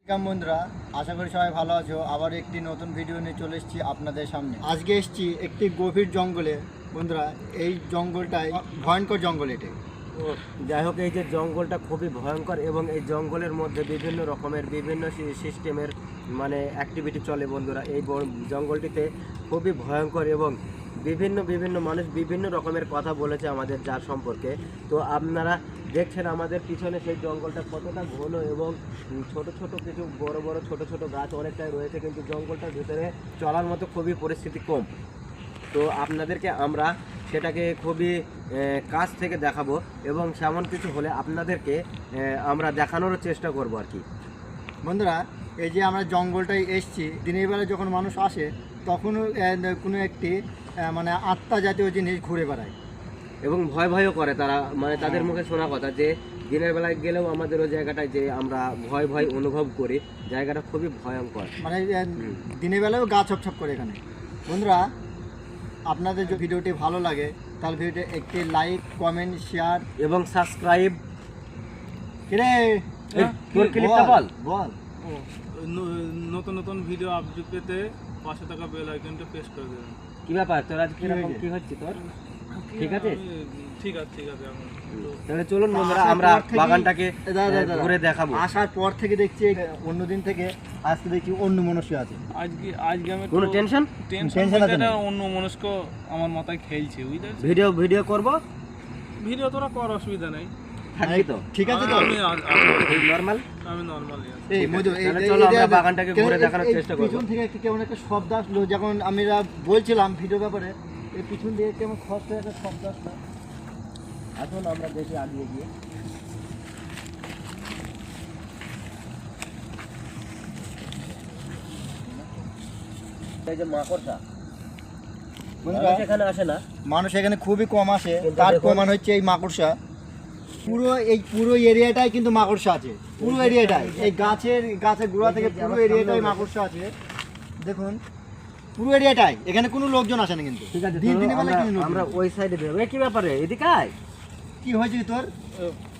বন্ধুরা, আশা করি সবাই ভালো আছো। আবার একটি নতুন ভিডিও নিয়ে চলে এসেছি আপনাদের সামনে। আজকে এসেছি একটি গভীর জঙ্গলে। বন্ধুরা, এই জঙ্গলটাই ভয়ঙ্কর জঙ্গল। এটি যাই হোক, এই যে জঙ্গলটা খুবই ভয়ঙ্কর এবং এই জঙ্গলের মধ্যে বিভিন্ন রকমের বিভিন্ন সিস্টেমের অ্যাক্টিভিটি চলে। বন্ধুরা, এই জঙ্গলটিতে খুবই ভয়ঙ্কর এবং বিভিন্ন মানুষ বিভিন্ন রকমের কথা বলেছে আমাদের যার সম্পর্কে। তো আপনারা দেখছেন আমাদের পিছনে সেই জঙ্গলটা কতটা ঘন এবং ছোট ছোট কিছু বড় বড় ছোট ছোট গাছ অনেকটাই রয়েছে, কিন্তু জঙ্গলটার ভিতরে চলার মতো খুবই পরিস্থিতি কম। তো আপনাদেরকে আমরা সেটাকে খুবই কাছ থেকে দেখাবো এবং সেমন কিছু হলে আপনাদেরকে আমরা দেখানোর চেষ্টা করব আর কি। বন্ধুরা, এই যে আমরা জঙ্গলটায় এসেছি, দিনের বেলা যখন মানুষ আসে তখনও কোনো একটি আত্মা জাতীয় জিনিস ঘুরে বেড়ায় এবং ভয়ও করে তারা। তাদের মুখে শোনা কথা যে দিনের বেলায় গেলেও আমাদের ওই জায়গাটায় যে আমরা ভয় অনুভব করি, জায়গাটা খুবই ভয়ঙ্কর। দিনের বেলাও গা ছপছপ করে এখানে। বন্ধুরা, আপনাদের যদি ভিডিওটি ভালো লাগে তাহলে ভিডিওটি একটি লাইক, কমেন্ট, শেয়ার এবং সাবস্ক্রাইব। কিরে তোর ক্লিপটা বল। নতুন নতুন ভিডিও আপডেট পেতে পাশে থাকা বেল আইকনটা প্রেস করে দেবেন। কি ব্যাপার তোর আজ কিরকম কি হচ্ছে তোর? ঠিক আছে ঠিক আছে তাহলে চলুন বন্ধুরা, আমরা বাগানটাকে ঘুরে দেখাবো। আসার পর থেকে দেখছি অন্যদিন থেকে আজকে দেখছি অন্য মনস্ক আছে। আজকে আমি কোনো টেনশন আছে না, অন্য মনস্ক আমার মাথায় খেলছে। ভিডিও করব, ভিডিও তোরা কর, অসুবিধা নাই। থাকবি তো? ঠিক আছে তো? আমি নরমাল নরমালি আছি। এই মধু, চলো আমরা বাগানটাকে ঘুরে দেখানোর চেষ্টা করব। পিছন থেকে কেমন একটা শব্দ আসলো যখন আমরা বলছিলাম ভিডিও ব্যাপারে। এই পিছন দিয়ে কেমন খসতে একটা শব্দ আসলো। আসুন আমরা দেখি আগিয়ে গিয়ে। এই যে মাকড়সা, বন্ধুরা, এখানে আসে না, মানুষ এখানে খুবই কম আসে। কিন্তু তার দেখুন- প্রমাণ হচ্ছে এই মাকড়সা। পুরো এরিয়াটাই কিন্তু মাকড়সা আছে। পুরো এরিয়াটাই এই গাছের গোড়া থেকে পুরো এরিয়াটাই মাকড়সা আছে। দেখুন, পুরো এরিয়াটাই। এখানে কোনো লোকজন আসে না কিন্তু। ঠিক আছে দিনের বেলা কিন্তু আমরা ওই সাইডে দেবো। কি ব্যাপারে এদিকে আয়। কি হয়েছে তোর?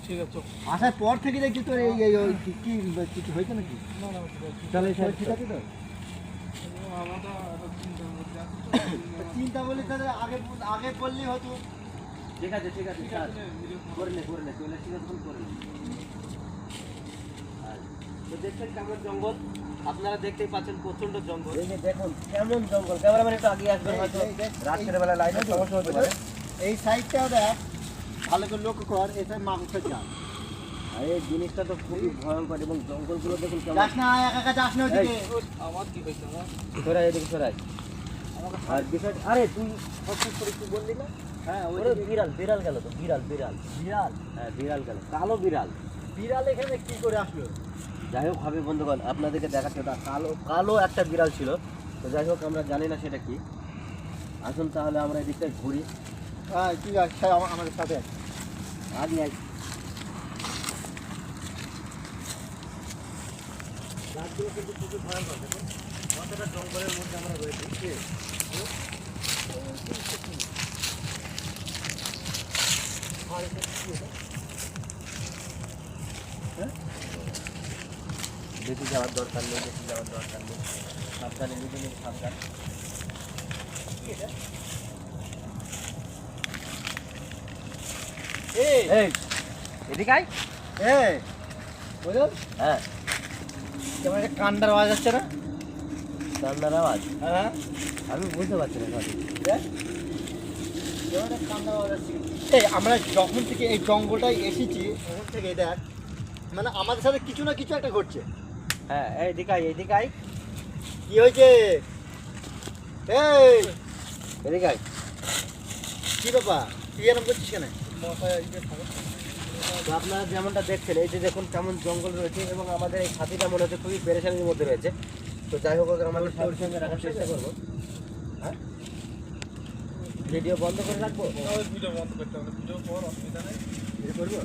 ঠিক আছে আসার পর থেকে দেখছি তোর এই কি কিছু হয়েছে নাকি? চলে ঠিক আছে তো? চিন্তা বলি তাহলে আগে বললেই হতো। ঠিক আছে স্যার, করে নে চলে এসেছি তখন করে নে। তো দেখছেন কেমন জঙ্গল, আপনারা দেখতেই পাচ্ছেন প্রচন্ড জঙ্গল। এই যে দেখুন কেমন জঙ্গল। ক্যামেরাম্যান একটু আগে আসবেন, হয়তো রাতের বেলা লাইটের সমস্যা হতে পারে। এই সাইডটাও দেখ, ভালো করে লক্ষ্য কর। এই সাইড মাকড়সার জাল। আর এই জিনিসটা তো খুবই ভয়ঙ্কর এবং জঙ্গলগুলো দেখুন কেমন। যাস না, একা যাস না ওদিকে। আমার কি হয়েছে? সরাই এদিকে সরাই। আর বিষয়, আরে তুই সব করে কি বললি না? হ্যাঁ, ওরে বিড়াল গেল তো, বিড়াল। হ্যাঁ, বিড়াল গেল, কালো বিড়াল। বিড়াল এখানে কি করে আসলো? যাই হোক হবে বন্ধুগণ, আপনাদেরকে দেখাচ্ছে ওটা কালো একটা বিড়াল ছিল। তো যাই হোক, আমরা জানি না সেটা কি। আসুন তাহলে আমরা এদিকটায় ঘুরি। হ্যাঁ, ঠিক আছে, আমাদের সাথে আগে আই। গাছগুলো কিন্তু খুবই ভয়ঙ্কর। দেখুন কতটা জঙ্গলের মধ্যে আমরা রয়েছি। বেশি যাওয়ার দরকার নেই, সাবধানে, নিজে সাবধান। এই এদিকে আয়। বুঝলেন? হ্যাঁ, কেমন একটা কান্ডার আওয়াজ আসছে না? কান্নার আওয়াজ হ্যাঁ, আমি বুঝতে পারছি না। কেমন একটা কান্ডার আওয়াজ আসছে। এই আমরা যখন থেকে এই জঙ্গলটায় এসেছি তখন থেকে দেখ, আমাদের সাথে কিছু না কিছু একটা ঘটছে। হ্যাঁ, এদিকে আয়। কি হয়েছে? এই এদিকে আয়। কি ব্যাপার? তুই এরকম করছিস কেন? তো আপনারা যেমনটা দেখছেন, এই যে দেখুন কেমন জঙ্গল রয়েছে এবং আমাদের এই হাতিটা মনে হচ্ছে খুবই পেরেশানির মধ্যে রয়েছে। তো যাই হোক, আমাদের সবার সঙ্গে রাখার চেষ্টা করবো। হ্যাঁ, ভিডিও বন্ধ করে রাখবো। ভিডিও বন্ধ করতে হবে, ভিডিও কর, অসুবিধা নেই। করবো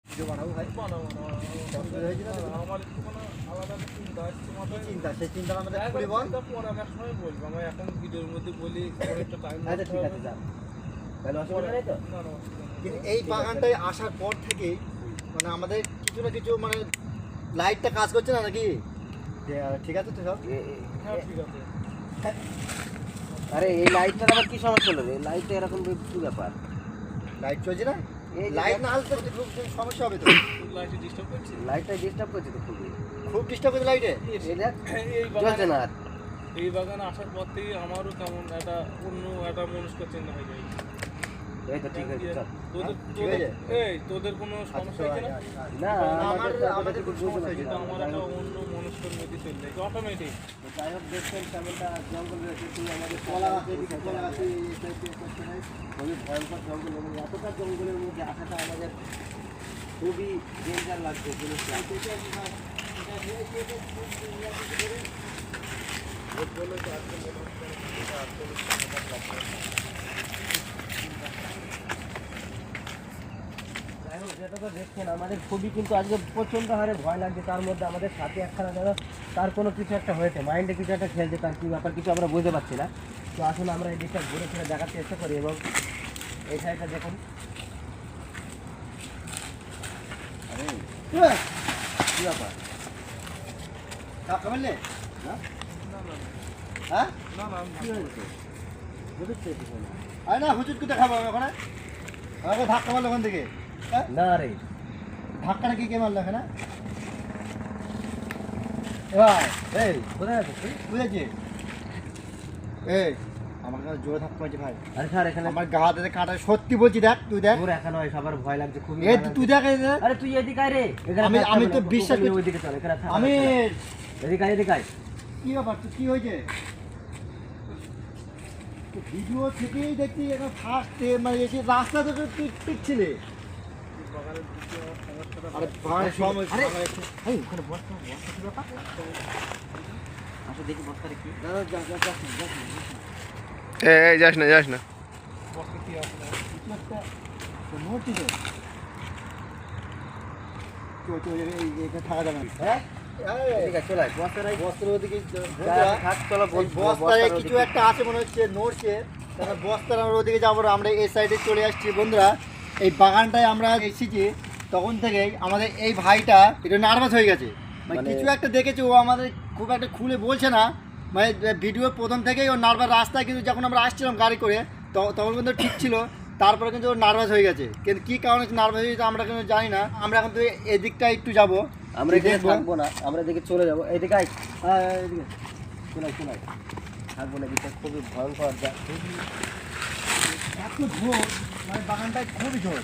ভিডিও বানাবো ভাই। আমার একটু আলাদা চিন্তা আসছে মাথায়। চিন্তা, সেই চিন্তা আমাদের খুবই বল। পরে আমি এক সময় বলবো, আমি এখন ভিডিওর মধ্যে বলি, একটা টাইম। আচ্ছা ঠিক আছে, যা। তাহলে অসুবিধা নেই তো? কিন্তু এই বাগানটায় আসার পর থেকেই আমাদের কিছু না কিছু মানে লাইটটা কাজ করছে না নাকি? ঠিক আছে তো সব? হ্যাঁ ঠিক আছে। আরে এই লাইটটার আবার কি সমস্যা হলো রে? লাইটটা এরকম কি ব্যাপার? লাইট চলছে না? এই যে লাইট না হলে তো খুব সমস্যা হবে তো। লাইটে ডিস্টার্ব করছে। লাইটটা ডিস্টার্ব করছে তো খুবই। খুব ডিস্টার্ব করছে লাইটে। এই দেখ এই জ্বলছে বাগানে না আর। এই বাগানে আসার পর থেকেই আমারও কেমন একটা অন্য একটা মনস্কার চিন্তা হয়ে যায়। এই তো ঠিক আছে চল। তোদের ঠিক আছে। এই তোদের কোনো সমস্যা হচ্ছে না? না আমাদের খুব খুব সমস্যা হয়েছে। কিন্তু আমার একটা অন্য মনস্কার মধ্যে চলে যায় অটোমেটিক। যাই হোক দেখছেন কেমনটা জঙ্গল রয়েছে তুই আমাদের কলা গাছ এদিকে কলা গাছ এই সাইডে করছে না। খুবই ভয়ঙ্কর জঙ্গল এবং এতটা জঙ্গলের মধ্যে আসাটা আমাদের খুবই ডেঞ্জার লাগছে জিনিসটা। যাই হোক, যেটা তো দেখছেন আমাদের খুবই কিন্তু আজকে প্রচণ্ড হারে ভয় লাগছে। তার মধ্যে আমাদের সাথে একখানা যেন তার কোনো কিছু একটা হয়েছে, মাইন্ডে কিছু একটা খেলছে, তার কী ব্যাপার কিছু আমরা বুঝতে পারছি না। তো আসলে আমরা এই দিকটা ঘুরে ফিরে দেখার চেষ্টা করি এবং এই সাইডটা দেখুন। আরে কী ব্যাপার? ধাক্কা মারলে? না হ্যাঁ? না না কী হয়েছে? বুঝতে পেরেছি না। আরে না হুজুর কোথায় খাবো আমি ওখানে? আমাকে ধাক্কা মারলো ওখান থেকে। হ্যাঁ? না রে, ধাক্কাটা কি কে মারলো এখানে? এবার এই কোথায় আছিস তুই? বুঝেছি? এই আমার কাছে জোরে ধাক্কা মারছে ভাই। আরে স্যার এখানে আমার গা হাতে কাটা সত্যি বলছি দেখ তুই দেখ। তোর এখানে হয় সবার ভয় লাগছে খুবই। এই ভয় তুই লাগছে। দেখ এই দেখ। আরে তুই এদিকে আয় রে। এখানে আমি- থাকতে আমি হবে তো না, বিশ্বাস ওখানে করছি- ওইদিকে চল, এখানে থাক, আমি এদিকে আয়, এদিকে আয়। কি ব্যাপার তুই কি হয়েছে? ভিডিও থেকেই দেখছি এখন ফার্স্ট মানে এসে রাস্তা থেকে তুই পিচ্ছিলে। বাগানের দিকে আমার সমস্যাটা আরে ভাই আরে এই ওখানে বস্তা বস্তা কি ব্যাপার? আসো দেখি বস্তাটা কি। যা যা যা যা যা এই যাস না যাস না। বসে কি আছে না? কিছু একটা তো নড়ছে তো। চল এইখানে থাকা যাবে না। হ্যাঁ এই, এদিকে আয়, চল আয় বস্তাটাই বস্তার ওদিকে যা, থাক, চলো বস্তায় কিছু একটা আছে মনে হচ্ছে নড়ছে। তাহলে বস্তার আমরা ওদিকে যাবো না, আমরা এই সাইডে চলে আসছি বন্ধুরা। এই বাগানটায় আমরা এসেছি তখন থেকেই আমাদের এই ভাইটা একটু নার্ভাস হয়ে গেছে। মানে মানে- কিছু একটা দেখেছে, ও আমাদের খুব একটা খুলে বলছে না। মানে ভিডিও প্রথম থেকেই ও নার্ভাস, রাস্তায় কিন্তু যখন আমরা আসছিলাম গাড়ি করে তখন কিন্তু ঠিক ছিল, তারপরে কিন্তু ও নার্ভাস হয়ে গেছে। কিন্তু কী কারণে নার্ভাস হয়ে গেছে আমরা কিন্তু জানি না। আমরা কিন্তু এদিকটা একটু যাবো, আমরা এখানে দেখবো। থাকবো না, আমরা এদিকে চলে যাবো। এদিকে আয়, এদিকে চল আয়, চল আয়। থাকবো না, এদিকটা খুবই ভয়ঙ্কর যা। এত ঝোড়, মানে বাগানটায় খুবই ঝোড়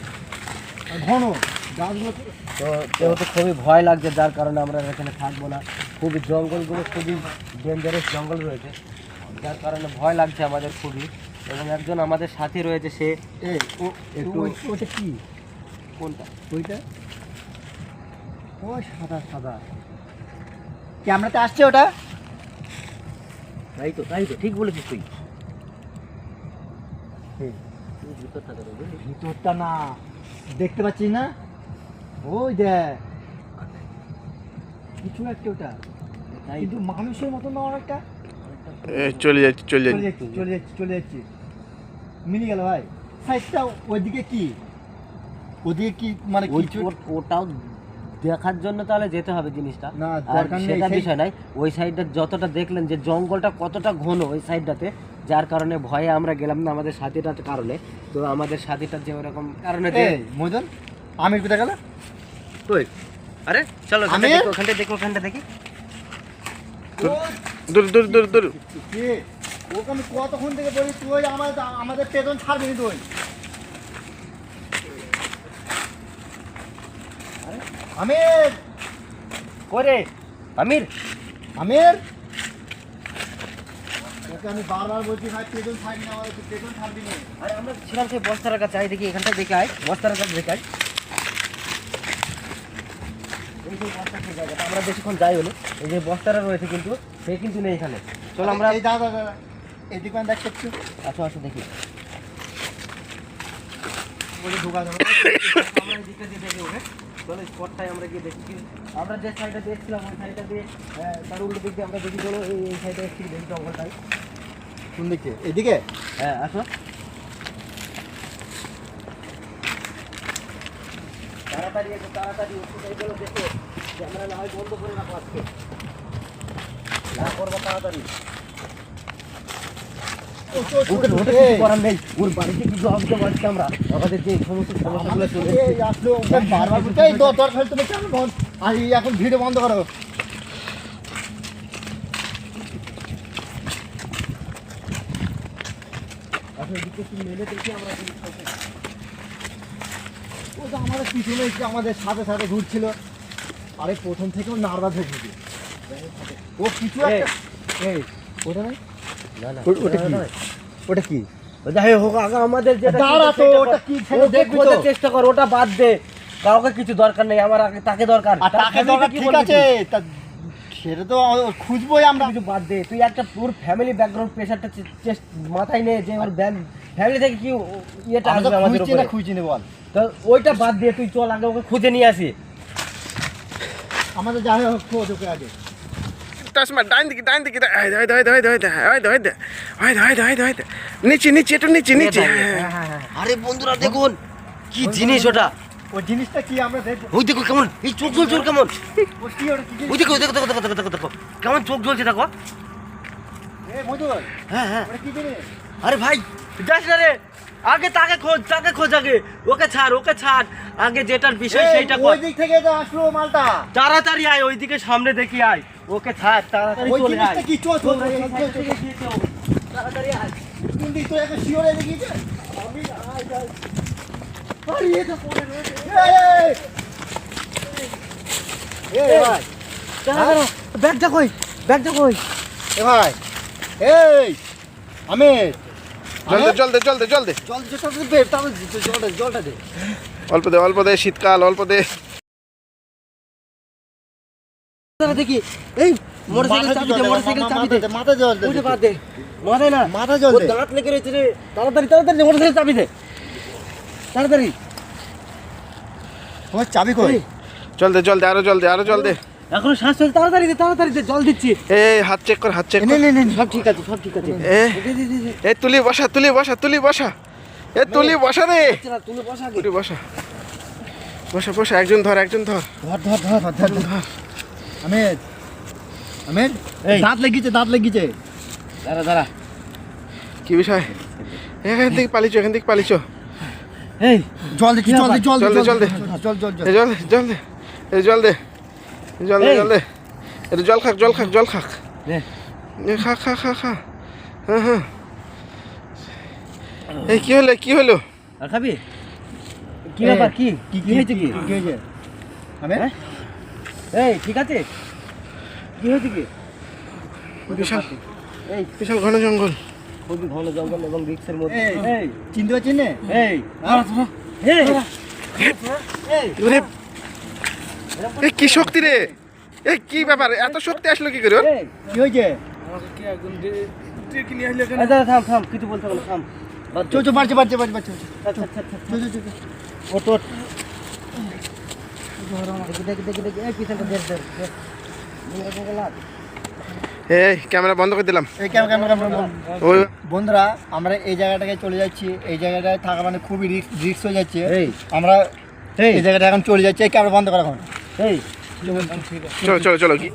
আর ঘন গাছগুলো। তো যেহেতু খুবই ভয় লাগছে যার কারণে আমরা এখানে থাকবো না। খুবই জঙ্গলগুলো খুবই ডেঞ্জারাস জঙ্গল রয়েছে, যার কারণে ভয় লাগছে আমাদের খুবই। এবং একজন আমাদের সাথী রয়েছে, সে এই ও একটু- ওটা কি? কোনটা? ওইটা ও সাদা সাদা ক্যামেরাতে আসছে ওটা। তাই তো, তাই তো, ঠিক বলেছিস তুই। তুই ভিতরটা দেখো, বুঝলি? ভিতরটা না দেখতে পাচ্ছিস না? ওই দেখ কিছু একটা ওটা, তাই কিন্তু মানুষের মতন না অনেকটা। চলে যাচ্ছি চলে চলে যাচ্ছি। যাচ্ছি চলে যাচ্ছি চলে যাচ্ছি মিলে গেল ভাই। সাইডটা ওইদিকে কি, ওদিকে কি মানে কিছু ওটাও দেখার জন্য তাহলে যেতে হবে জিনিসটা। না, আর দরকার নেই, সেটা সেই- বিষয় নাই। ওই সাইডটা যতটা দেখলেন যে জঙ্গলটা কতটা ঘন ওই সাইডটাতে, যার কারণে ভয়ে আমরা গেলাম না আমাদের সাথীটার কারণে। তো আমাদের সাথীটার যে ওরকম কারণে যে এই মদন আমির কোথায় গেল? তুই আরে চলো আমির? ওখানটা দেখো, ওখানটা দেখি। দূর দূর দূর দূর। কে ওকে আমি কতক্ষণ থেকে বলি তুই আমাদের পেছন ছাড়বি না তুই। আরে, আমির করে আমির, আমির ওকে আমি বারবার বলছি ভাই পেছন ছাড়বি না, আমাদের পেছন ছাড়বি না। আরে আমরা ছিলাম সেই বস্তার কাছে, আয় দেখি এখানটা দেখে আয়, বস্তার কাছে দেখে আয়। এই যে বস্তার সেই জায়গাটা আমরা বেশিক্ষণ যাই হলো, এই যে বস্তাটা রয়েছে কিন্তু সে কিন্তু নেই এখানে। চলো আমরা এই দাদা দাদা এই দোকান দেখতে একটু আসো আসো দেখি। বলে ঢোকা যাবে। আমরা এই দিকটা দিয়ে দেখি ওকে। চলো স্পটটাই আমরা গিয়ে দেখি। আমরা যে সাইডটা দেখছিলাম ওই সাইডটা দিয়ে তার উল্টো দিক দিয়ে আমরা দেখি। চলো এই সাইডে একটু দেখি জঙ্গলটাই। কোন দিকে? এদিকে? হ্যাঁ আসো। তাড়াতাড়ি তাড়াতাড়ি একটু তাড়াতাড়ি ওষুধ এইগুলো দেখো, ক্যামেরা না হয় বন্ধ করে রাখো আজকে, যা করবো তাড়াতাড়ি। ওকে ওটা কিছু করার নেই, ওর বাড়িতে কিছু অবস্থা পাচ্ছি আমরা, আমাদের যে সমস্ত সমস্যাগুলো চলে এসেছে। এই আসলো ওকে বারবার বলতে এই দর ফেলতে হবে কেন বল, আর এই এখন ভিডিও বন্ধ করো। আচ্ছা এদিকে একটু মেলে দেখি আমরা ও তো আমাদের পিছনে এসে আমাদের সাথে সাথে ঘুরছিল, আরে প্রথম থেকেও নার্ভাস হয়ে গেছে ও কিছু একটা। এই ওটা নাই, না না ওটা কি? ওটা কি? যাই হোক আগে আমাদের যেটা দাঁড়া তো, ওটা কি ছিল দেখবি তো। খোঁজার চেষ্টা কর, ওটা বাদ দে, কাউকে কিছু দরকার নেই, আমার আগে তাকে দরকার। আর তার টাকা family দরকার কি ঠিক বলবি আছে, তুই? তা সেটা তো খুঁজবোই আমরা। কিছু বাদ দে, তুই একটা তোর ফ্যামিলি ব্যাকগ্রাউন্ড প্রেশারটা মাথায় নে, যে ওর ফ্যামিলি থেকে কি ইয়েটা আমরা আসবে তো আমাদের খুঁজছি উপরে। না খুঁজছি না বল। তো ওইটা বাদ দিয়ে তুই চল আগে ওকে খুঁজে নিয়ে আসি। আমাদের যাই হোক খোঁজ ওকে আগে। চশমা ডাইন দিকে ডাইন দিকে নিচে নিচে একটু নিচে নিচে। আরে বন্ধুরা দেখুন কি জিনিস ওটা, ওই জিনিসটা কি আমরা দেখবো। ওই দেখো কেমন এই চোখ জ্বলছে ওর, কেমন ও কি ওটা কি জিনিস? ওই দেখো দেখো দেখো দেখো দেখো দেখো দেখো কেমন চোখ জ্বলছে দেখো। এ মধুর, হ্যাঁ হ্যাঁ, ওটা কি জিনিস? আরে ভাই যাস না রে, আগে তাকে খোঁজ আগে, ওকে ছাড় আগে যেটার বিষয় এই, সেইটা কর। ওই দিক থেকে তো আসলো মালটা। তাড়াতাড়ি আয়, ওইদিকে সামনে দেখি আয়, ওকে ছাড় তাড়াতাড়ি ওই চলে আয়। জিনিসটা কি? চল চল তোমরা এই চল, সাইড চল, থেকে চল। গিয়েছো, তাড়াতাড়ি আয়। কোন দিক তো একটা শিওরে দেখিয়েছে। আমি আয় যাই। আরে এটা পড়ে রয়েছে। এই ভাই, দাঁড়া ব্যাগটা কই, এ ভাই, এই আমির, জল দে জল দে জল দে জল দে, জল জলটা দে, তাহলে জলটা দে। অল্প দে শীতকাল অল্প দে। দাঁড়া দেখি, এই মোটরসাইকেল চাবি দে, মোটরসাইকেল চাবি দে, মাথা জল দে। ওইটা বাদ দে, মাথায় না, মাথা জল ওর দে। দাঁত লেগে রয়েছে রে, তাড়াতাড়ি মোটরসাইকেল চাবি দে, তাড়াতাড়ি। তোমার চাবি কই? জল দে আরো জল দে। এখনো শ্বাস চলছে, তাড়াতাড়ি দে, জল দিচ্ছি। এই হাত চেক কর নে নে নে, সব ঠিক আছে এ দে, দে, দে, দে। এ তুলি বসা এ তুলি বসা রে, আচ্ছা না, তুলে বসা আগে। তুলি বসা একজন ধর ধর আমির, আমির, এই। দাঁত লেগেছে। দাঁড়া কি বিষয়? এখান থেকে পালিছো এই জল দে, কি জল দে, জল দে, জল দে। জল জল। এই জল দে এটা জল খাক নে। এ খা হ্যাঁ এই কি হলো আর খাবি? কি ব্যাপার, কি হয়েছে কি? কি হয়েছে আমির? হ্যাঁ? এই ঠিক আছে, কি হয়েছে কি? বিশাল ঘন জঙ্গল। খুবই ঘন জঙ্গল এবং রিক্সের মধ্যে। এই, এই চিনতে পারছিস না? এই হ্যাঁ? এই ওরে, এ কি শক্তি রে, এ কি ব্যাপার, এত শক্তি আসলো কি করে ওর? এই, কি হয়েছে? আমাকে কি একজন ডেকে নিয়ে আসলে কেন? এই দাঁড়া, থাম কিছু বলতে হবে না, থাম। বাদ দে। চো বাড়ছে। আচ্ছা, ওঠ। দেখি, এই পিছনটা দেখ। এই ক্যামেরা বন্ধ করে দিলাম। এই ক্যামেরা ওই বন্ধুরা, আমরা এই জায়গাটাকে চলে যাচ্ছি। এই জায়গাটায় থাকা মানে খুবই রিস্ক হয়ে যাচ্ছে। এই আমরা এই এই জায়গাটা এখন চলে যাচ্ছি। এই ক্যামেরা বন্ধ করা এখন। এই চলো কি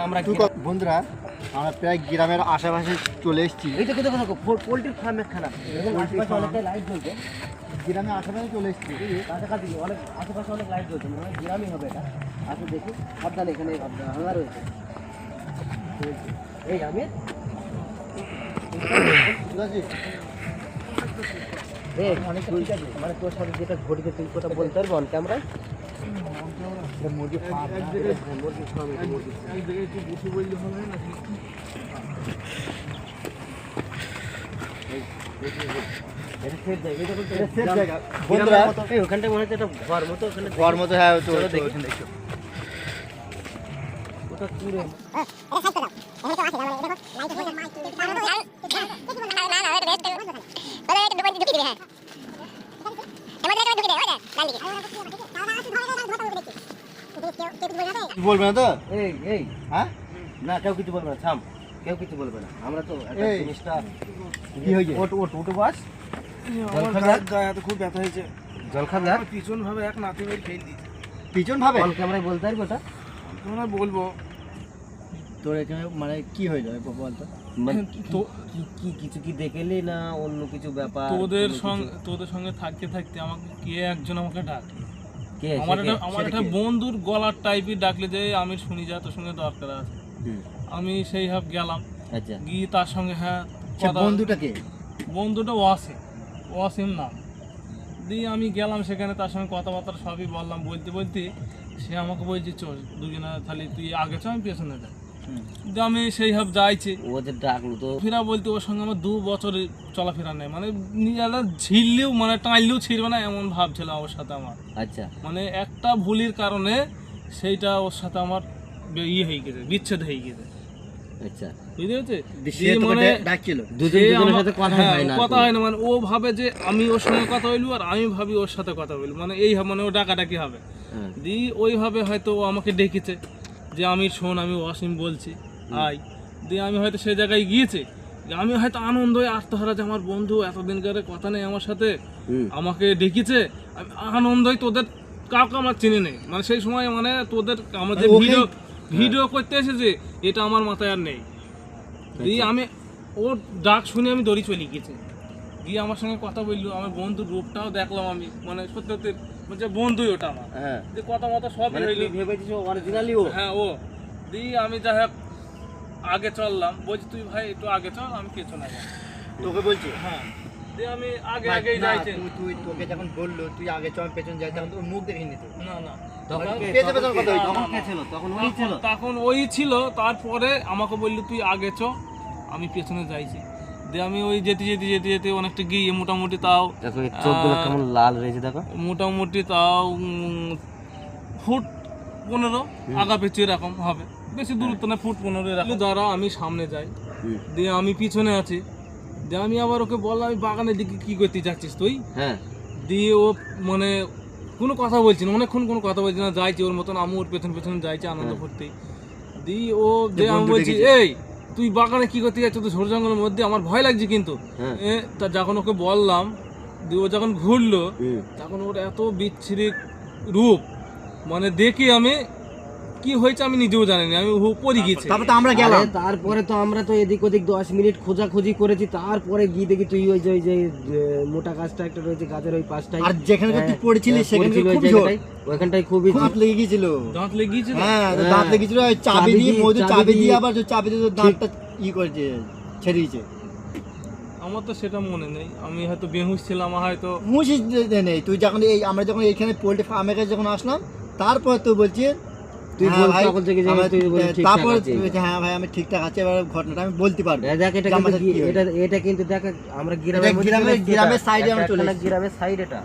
আমরা তুই বন্ধুরা, আমরা প্রায় গ্রামের আশেপাশে চলে এসেছি। এই দেখো পোল্ট্রির ফার্ম একখানা এবং আশেপাশে অনেকটাই লাইট জ্বলছে। গ্রামের আশেপাশে চলে এসেছি। কাছাকাছি অনেক আশেপাশে অনেক লাইট জ্বলছে, মনে হয় গ্রামই হবে এটা। আসো দেখি, সাবধানে, এখানে ভাঙা রয়েছে। এই আমি অনেকটা ঠিক আছে, মানে তোর সাথে যেটা ঘটিতে তুই কথা বলতে পারবি অন ক্যামেরায়। মুরগি ফার্ম, এক জায়গায় একটু বসে বললে হবে না? এটা সেফ জায়গা, এটা বলতে এটা safe জায়গা। বন্ধুরা বন্ধুরা, এই ওখানটা মনে হচ্ছে একটা ঘর মতো, ওখানে ঘর মতো, হ্যাঁ তো চলো দেখি। ওখানে দেখো। ওটা কি রে? কি বলবে না তো? এই হ্যাঁ, না, কেউ কিছু বলবে না, থাম, কেউ কিছু বলবে না। আমরা তো একটা এই, জিনিসটা কি হয়েছে? ওট বাস। আমার গায়ে হাতে খুব ব্যথা হয়েছে। জল খাবে আর পিছন ভাবে এক নাতি মেরে ফেল দিয়েছে। পিছন ভাবে অন ক্যামেরায় বলতে পারবি ওটা? তোমরা বলবো তোর এখানে মানে কি হয়ে যাবে বলতো? মানে তো কি কিছু কি দেখেলি না অন্য কিছু ব্যাপার? তোদের সঙ্গে থাকতে থাকতে আমাকে কে একজন আমাকে ডাকে, কে আমার একটা বন্ধুর গলার টাইপের ডাকলে যে আমি শুনি যা তোর সঙ্গে দরকার আছে। আমি সেই ভাব গেলাম, আচ্ছা গিয়ে তার সঙ্গে হ্যাঁ সে বন্ধুটাকে বন্ধুটা ওয়াসিম নাম দিয়ে আমি গেলাম সেখানে, তার সঙ্গে কথাবার্তা সবই বললাম। বলতে বলতে সে আমাকে বলছে চল দুজনে, তাহলে তুই আগে চ আমি পেছনে যাই। দিয়ে আমি সেই ভাব যাইছি, ও যে ডাকলো তো ফেরা বলতে ওর সঙ্গে আমার 2 বছরে চলাফেরা নেই, মানে নিজেরা ঝিললেও মানে টাইলেও ছিড়বে না এমন ভাব ছিল ওর সাথে আমার। আচ্ছা মানে একটা ভুলের কারণে সেইটা ওর সাথে আমার ইয়ে হয়ে গেছে, বিচ্ছেদ হয়ে গেছে, আচ্ছা বুঝতে পেরেছে? সে তোকে ডাকছিল? দুজনের সাথে কথা হয় না কথা হয় না, মানে ও ভাবে যে আমি ওর সঙ্গে কথা বলবো আর আমি ভাবি ওর সাথে কথা বলবো, মানে এই মানে ও ডাকাডাকি হবে। হ্যাঁ। দিয়ে ওইভাবে হয়তো ও আমাকে ডেকেছে যে আমি শোন আমি ওয়াসিম বলছি আয়। দিয়ে আমি হয়তো সেই জায়গায় গিয়েছি, আমি হয়তো আনন্দ হয়ে আত্মহারা যে আমার বন্ধু এতদিনকার কথা নেই আমার সাথে, আমাকে ডেকেছে। আমি আনন্দই তোদের কাউকে আমার চিনি নেই, মানে সেই সময় মানে তোদের আমার যে ভিডিও করতে এসেছে এটা আমার মাথায় আর নেই। দিয়ে আমি ওর ডাক শুনে আমি দড়ি চলে গেছি, গিয়ে আমার সঙ্গে কথা বললো, আমার বন্ধুর রূপটাও দেখলাম আমি, মানে সত্যি সত্যি যে বন্ধুই ওটা আমার। হ্যাঁ দিয়ে কথা মতো সব মানে হইলো, তুই ভেবেছিস অরিজিনালি ও? হ্যাঁ ও। দিয়ে আমি যাই হোক আগে চললাম, বলছি তুই ভাই একটু আগে চল আমি পেছনে যাই। তোকে বলছি? হ্যাঁ দিয়ে আমি আগেই না, যাইছি। তুই তোকে যখন বললো তুই আগে চল পেছন যাই, তখন তোর মুখ দেখে নিত। না তখন কে? পেছনে পেছনে কথা হইতো। তখন কে ছিল? তখন ওই ছিল? তখন ওই ছিল, তারপরে আমাকে বললো তুই আগে চ আমি পেছনে যাইছি। দিয়ে আমি ওই যেতে অনেকটা গিয়ে মোটামুটি তাও দেখো এই চোখগুলো কেমন লাল রয়েছে দেখো। মোটামুটি তাও ফুট 15 আগা পেছু এরকম হবে, বেশি দূরত্ব না, ফুট 15 এরকম। দ্বারা আমি সামনে যাই, দিয়ে আমি পিছনে আছি। দিয়ে আমি আবার ওকে বললাম আমি বাগানের দিকে কি করতে যাচ্ছিস তুই? হ্যাঁ দিয়ে ও মানে কোনো কথা বলছি না, অনেকক্ষণ কোনো কথা বলছি না, যাইছি ওর মতন, আমি ওর পেছন যাইছি আনন্দ করতে। দিয়ে ও যে আমি বলছি এই তুই বাগানে কি করতে যাচ্ছ তো ঝোড় জঙ্গলের মধ্যে, আমার ভয় লাগছে কিন্তু। তা যখন ওকে বললাম, দিয়ে ও যখন ঘুরলো তখন ওর এত বিচ্ছিরি রূপ, মানে দেখি আমি কি হয়েছে আমি নিজেও জানি না, আমি পড়ে গেছি। তারপর তো আমরা গেলাম, তারপরে তো আমরা তো এদিক ওদিক 10 মিনিট খোঁজাখুঁজি করেছি, তারপরে গিয়ে দেখি তুই ওই যে মোটা গাছটা একটা রয়েছে গাছের ওই পাশটায়, আর যেখানে তুই পড়েছিলি সেখানে পড়েছিল ওই খুব জোর জায়গাটায়, ওইখানটায় খুবই দাঁত লেগে গিয়েছিল। দাঁত লেগে গিয়েছিল। হ্যাঁ দাঁত লেগে গিয়েছিল, ওই চাবি দিয়ে মধু চাবি দিয়ে আবার চাবি দিয়ে দাঁতটা করেছে, ছেড়ে দিয়েছে। আমার তো সেটা মনে নেই, আমি হয়তো বেহুশ ছিলাম হয়তো। মুছিস নেই তুই যখন আমরা যখন এইখানে পোল্ট্রি ফার্মের কাছে যখন আসলাম, তারপর তো বলছি তুই হ্যাঁ ভাই, সকল থেকে যাবে, তুই বলে ঠিকঠাক তারপর আছে। তুই বলছিস, হ্যাঁ ভাই আমি ঠিকঠাক আছে, এবার ঘটনাটা আমি বলতে পারবো। দেখ এটা যে কিন্তু আমাদের কি হয়েছে। এটা কিন্তু দেখ আমরা এটা গ্রামের সাইডে আমরা চলে এসেছি। গ্রামের সাইড এটা,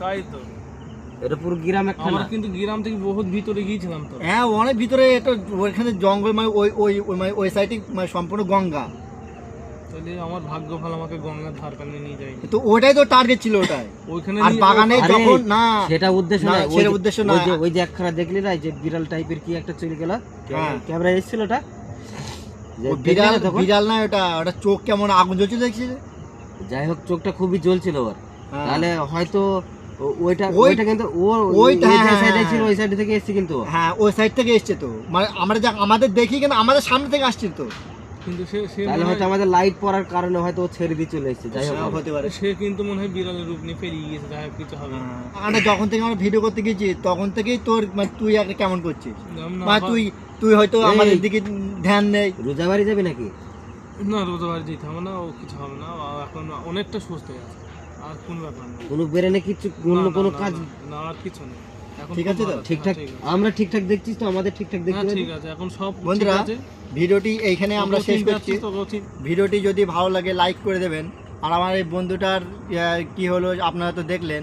তাই তো এটা পুরো গ্রাম একটা আমরা না। কিন্তু গ্রাম থেকে বহুত ভিতরে গিয়েছিলাম তো। হ্যাঁ অনেক ভিতরে, এটা ওইখানে জঙ্গল, মানে ওই ওই মানে ওই সাইডে মানে সম্পূর্ণ গঙ্গা। তাহলে আমার ভাগ্য ভালো, আমাকে গঙ্গার ধার কানে নিয়ে যায়। তো ওটাই তো টার্গেট ছিল ওটাই। ওইখানে আর বাগানে আরে, যখন না সেটা উদ্দেশ্য না, না, সেটা উদ্দেশ্য না। ওই যে একখানা দেখলি না যে বিড়াল টাইপের কি একটা চলে গেল, হ্যাঁ। ক্যামেরা এসেছিল ওটা, যে ও দেখলি বিড়াল না তখন? বিড়াল না, ওটা চোখ কেমন আগুন জ্বলছিল দেখছিস? যাই হোক চোখটা খুবই জ্বলছিল ওর, হ্যাঁ। তাহলে হয়তো ওইটা ওই- ওইটা কিন্তু ও ওইটা, ওই হ্যাঁ, সাইডে ছিল, হ্যাঁ। ওই সাইড থেকে এসেছে কিন্তু ও। হ্যাঁ ওই সাইড থেকে এসছে তো, মানে আমরা যা আমাদের দেখি কিন্তু আমাদের সামনে থেকে আসছিল তো। কিন্তু সে তাহলে হয়তো আমাদের লাইট পড়ার কারণে হয়তো ও ছেড়ে দিয়ে চলে এসেছে। যাই হোক হ্যাঁ, হতে পারে। সে কিন্তু মনে হয় বিড়ালের রূপ নিয়ে পেরিয়ে গিয়েছে, যাই হোক কিছু হবে না। আমরা যখন থেকে আমরা ভিডিও করতে গেছি তখন থেকেই তোর মানে তুই একটা কেমন করছিস, না, মানে তুই হয়তো এই। আমাদের দিকে ধ্যান নেই। রোজা বাড়ি যাবি নাকি? না রোজা বাড়ি যেতে হবে না, ও কিছু হবে না, ও এখন অনেকটা সুস্থ হয়ে আছে, আর কোনো ব্যাপার না। কোনো বেরেনে কিছু অন্য না, কোনো না, কাজ? না আর কিছু নেই, এখন ঠিক খুব আছে তো? ভালো। ঠিকঠাক হ্যাঁ, ঠিক আছে। আমরা ঠিকঠাক দেখছিস তো, আমাদের ঠিকঠাক দেখতে হ্যাঁ পাচ্ছিস? ঠিক আছে, এখন সব বন্ধুরা, ঠিক আছে। ভিডিওটি এইখানে আমরা তোকেও শেষ ঠিক করছি। যাচ্ছিস, তোকেও ঠিক। ভিডিওটি যদি ভালো লাগে লাইক করে দেবেন। আর আমার এই বন্ধুটার কি হলো আপনারা তো দেখলেন।